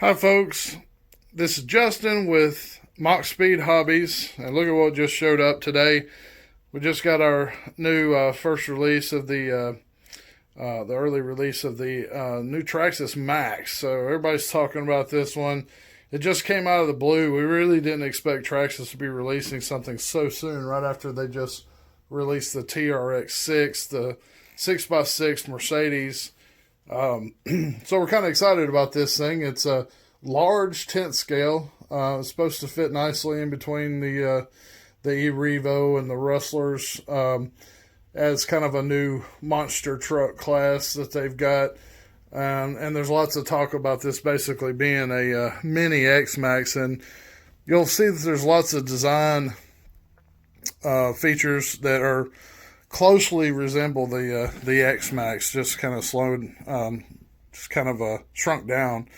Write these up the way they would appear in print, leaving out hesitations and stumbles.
Hi folks, this is Justin with Mach Speed Hobbies, and look at what just showed up today. We just got our new first release of the early release of the new Traxxas MAXX. So everybody's talking about this one. It just came out of the blue. We really didn't expect Traxxas to be releasing something so soon, right after they just released the TRX6, the 6x6 Mercedes. So we're kind of excited about this thing. It's a large tent scale. It's supposed to fit nicely in between the e-Revo and the Rustlers, as kind of a new monster truck class that they've got. And there's lots of talk about this basically being a mini x-maxx, and you'll see that there's lots of design features that are closely resemble the x-maxx, just kind of slowed, just kind of shrunk down,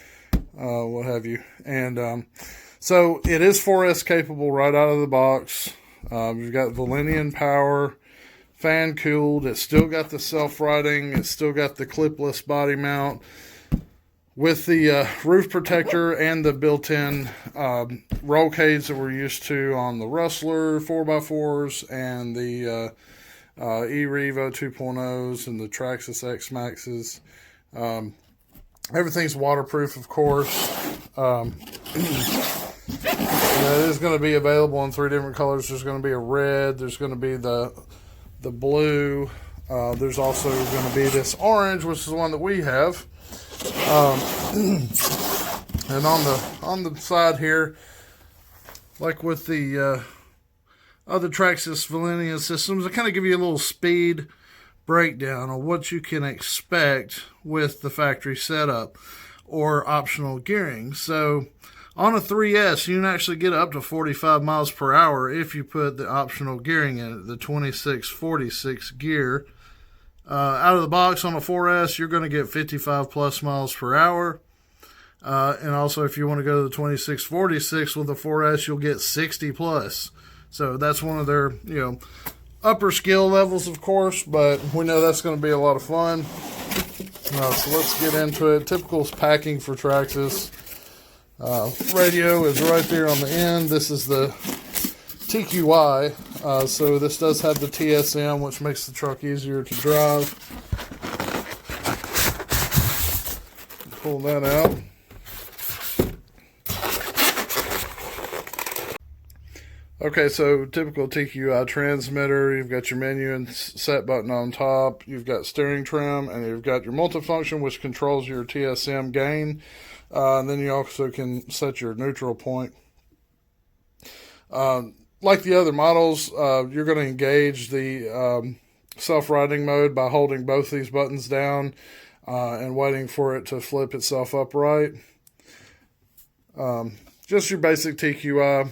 what have you. And so it is 4S capable right out of the box. You've got Valenian power, fan cooled. It's still got the self-riding. It's still got the clipless body mount with the roof protector and the built-in roll cage that we're used to on the Rustler 4x4s and the e-Revo 2.0s and the Traxxas x-maxxes. Everything's waterproof, of course. It is going to be available in 3 different colors. There's going to be a red. There's going to be the blue. There's also going to be this orange, which is the one that we have. And on the side here, like with the other Traxxas Valenian systems, I kind of give you a little speed breakdown on what you can expect with the factory setup or optional gearing. So on a 3S, you can actually get up to 45 miles per hour if you put the optional gearing in it, the 2646 gear. Out of the box on a 4S, you're going to get 55 plus miles per hour. And also, if you want to go to the 2646 with a 4S, you'll get 60 plus. So that's one of their, upper skill levels, of course, but we know that's going to be a lot of fun. So let's get into it. Typical packing for Traxxas. Radio is right there on the end. This is the Tqi, so this does have the TSM, which makes the truck easier to drive. Pull that out. Okay, so typical Tqi transmitter. You've got your menu and set button on top. You've got steering trim, and you've got your multifunction, which controls your TSM gain. And then you also can set your neutral point. Like the other models, you're going to engage the self-riding mode by holding both these buttons down and waiting for it to flip itself upright. Just your basic Tqi.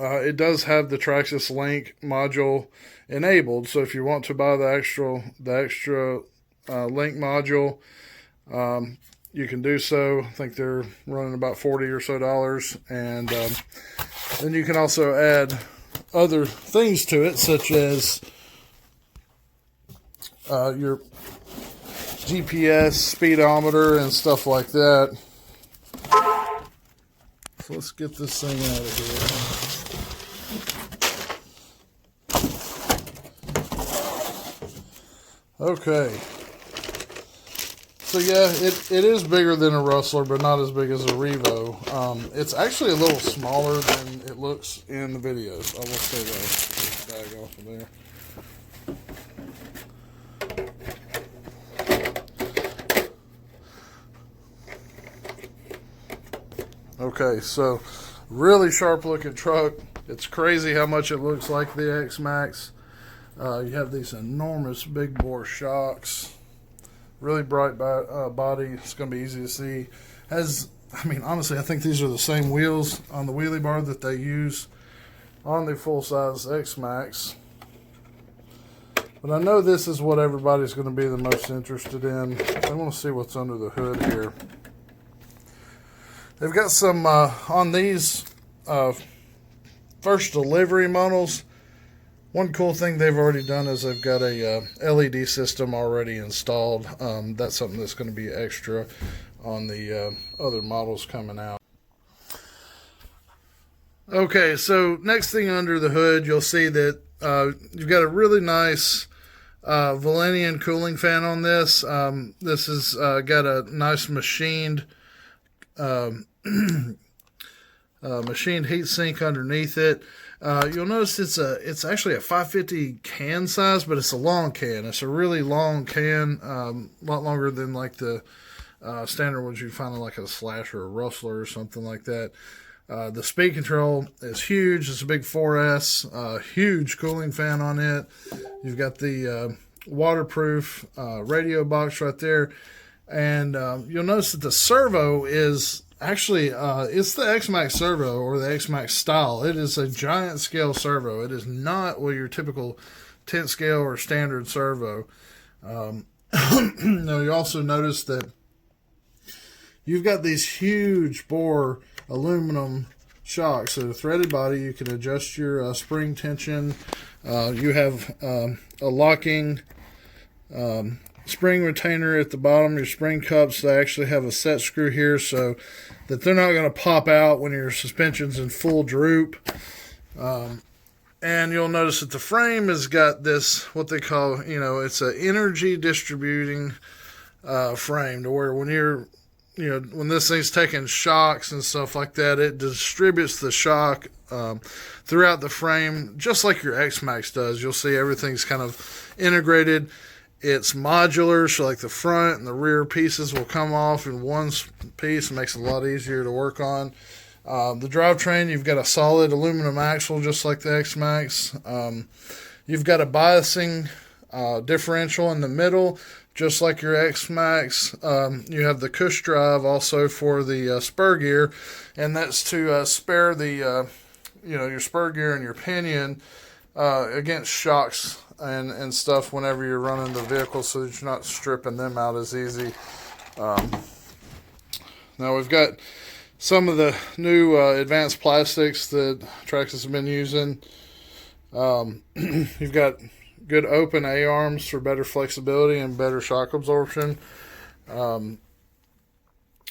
It does have the Traxxas Link module enabled, so if you want to buy the extra Link module, you can do so. I think they're running about $40 or so, and then you can also add other things to it, such as your GPS speedometer and stuff like that. So let's get this thing out of here. Okay. So yeah, it is bigger than a Rustler, but not as big as a Revo. It's actually a little smaller than it looks in the videos. I will say that. Get this bag off of there. Okay, so really sharp looking truck. It's crazy how much it looks like the x-maxx. You have these enormous big bore shocks. Really bright body. It's going to be easy to see. Honestly, I think these are the same wheels on the wheelie bar that they use on the full-size x-maxx. But I know this is what everybody's going to be the most interested in. I want to see what's under the hood here. They've got some, on these first delivery models, one cool thing they've already done is they've got a LED system already installed. That's something that's going to be extra on the other models coming out. Okay, so next thing under the hood, you'll see that you've got a really nice Valenian cooling fan on this. This has got a nice machined machined heat sink underneath it. You'll notice it's actually a 550 can size, but it's a long can. It's a really long can, a lot longer than like the standard ones you find in like a Slash or a Rustler or something like that. The speed control is huge. It's a big 4S, huge cooling fan on it. You've got the waterproof radio box right there. And you'll notice that the servo is actually, it's the x-maxx servo or the x-maxx style. It is a giant scale servo. It is not what your typical 10th scale or standard servo. Now you also notice that you've got these huge bore aluminum shocks. So the threaded body, you can adjust your spring tension. You have a locking spring retainer at the bottom. Your spring cups, they actually have a set screw here so that they're not going to pop out when your suspension's in full droop. And you'll notice that the frame has got this, what they call, it's an energy distributing frame, to where when you're, when this thing's taking shocks and stuff like that, it distributes the shock throughout the frame, just like your x-maxx does. You'll see everything's kind of integrated. It's modular, so like the front and the rear pieces will come off in one piece. It makes it a lot easier to work on. The drivetrain, you've got a solid aluminum axle, just like the x-maxx. You've got a biasing differential in the middle, just like your x-maxx. You have the cush drive also for the spur gear, and that's to spare the your spur gear and your pinion against shocks and stuff whenever you're running the vehicle, so that you're not stripping them out as easy. Now we've got some of the new advanced plastics that Traxxas has been using. You've got good open A-arms for better flexibility and better shock absorption. Front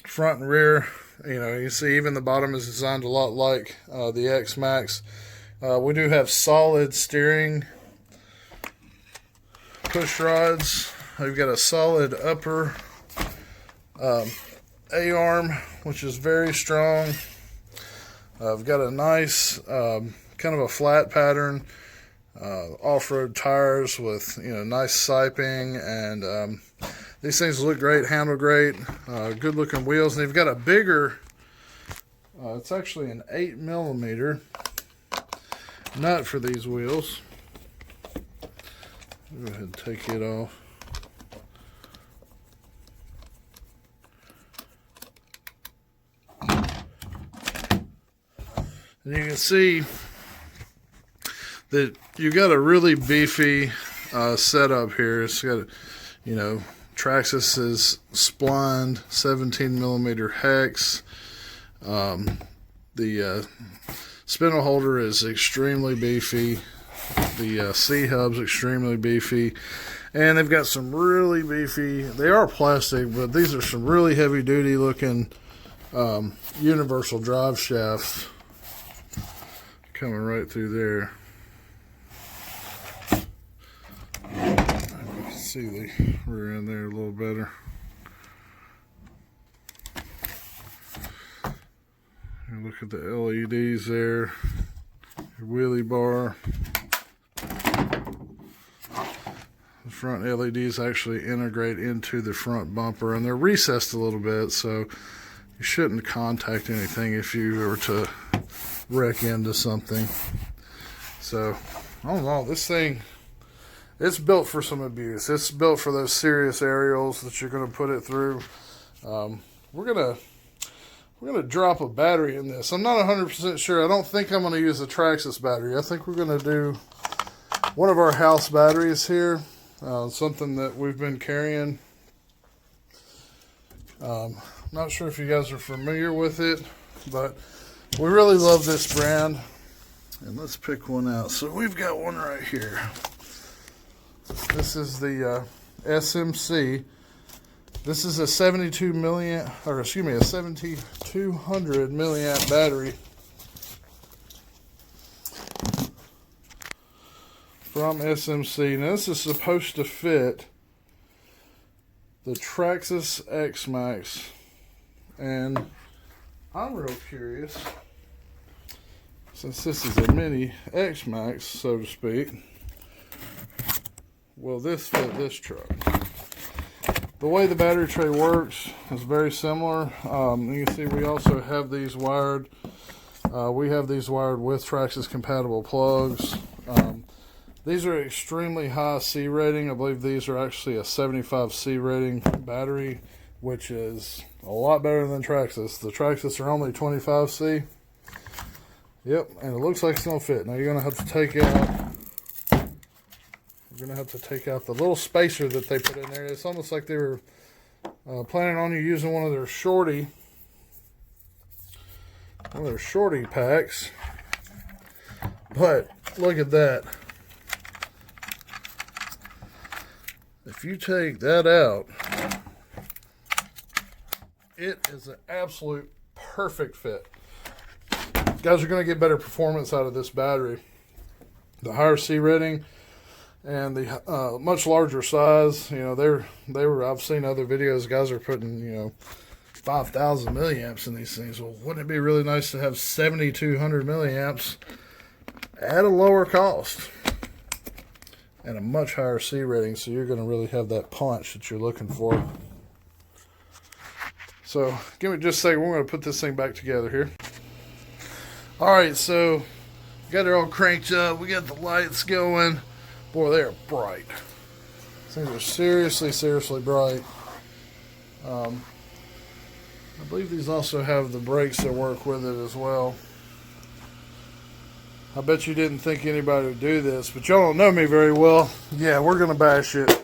and rear, you see even the bottom is designed a lot like the x-maxx. We do have solid steering push rods. We've got a solid upper A-arm, which is very strong. I've got a nice kind of a flat pattern off-road tires with nice siping, and these things look great, handle great, good looking wheels. And they've got a bigger, it's actually an 8mm nut for these wheels. Go ahead and take it off. And you can see that you got a really beefy setup here. It's got, Traxxas' splined 17mm hex. The spindle holder is extremely beefy. The C-hub's extremely beefy. And they've got some really beefy, they are plastic, but these are some really heavy duty looking universal drive shafts coming right through there. I can see the rear end there a little better. And look at the LEDs there, your wheelie bar. The front LEDs actually integrate into the front bumper, and they're recessed a little bit, so you shouldn't contact anything if you were to wreck into something. So, I don't know, this thing, it's built for some abuse. It's built for those serious aerials that you're going to put it through. We're gonna drop a battery in this. I'm not 100% sure. I don't think I'm going to use a Traxxas battery. I think we're going to do one of our house batteries here. Something that we've been carrying. Not sure if you guys are familiar with it, but we really love this brand. And let's pick one out. So we've got one right here. This is the SMC. This is a 72 milliamp, or excuse me, a 7200 milliamp battery from SMC. Now this is supposed to fit the Traxxas MAXX, and I'm real curious, since this is a mini x-maxx, so to speak, will this fit this truck? The way the battery tray works is very similar. You can see we also have these wired. We have these wired with Traxxas compatible plugs. These are extremely high C rating. I believe these are actually a 75 C rating battery, which is a lot better than Traxxas. The Traxxas are only 25 C. Yep, and it looks like it's gonna fit. Now you're gonna have to take out. You're going to have to take out the little spacer that they put in there. It's almost like they were planning on you using one of their shorty packs. But look at that. If you take that out, it is an absolute perfect fit. You guys are going to get better performance out of this battery. The higher C rating and the much larger size, you know, they were. I've seen other videos. Guys are putting, you know, 5,000 milliamps in these things. Well, wouldn't it be really nice to have 7,200 milliamps at a lower cost and a much higher C rating? So you're going to really have that punch that you're looking for. So give me just a second. We're going to put this thing back together here. All right, so got it all cranked up. We got the lights going. Boy, they are bright. Things are seriously bright. I believe these also have the brakes that work with it as well. I bet you didn't think anybody would do this, but y'all don't know me very well. Yeah, we're going to bash it.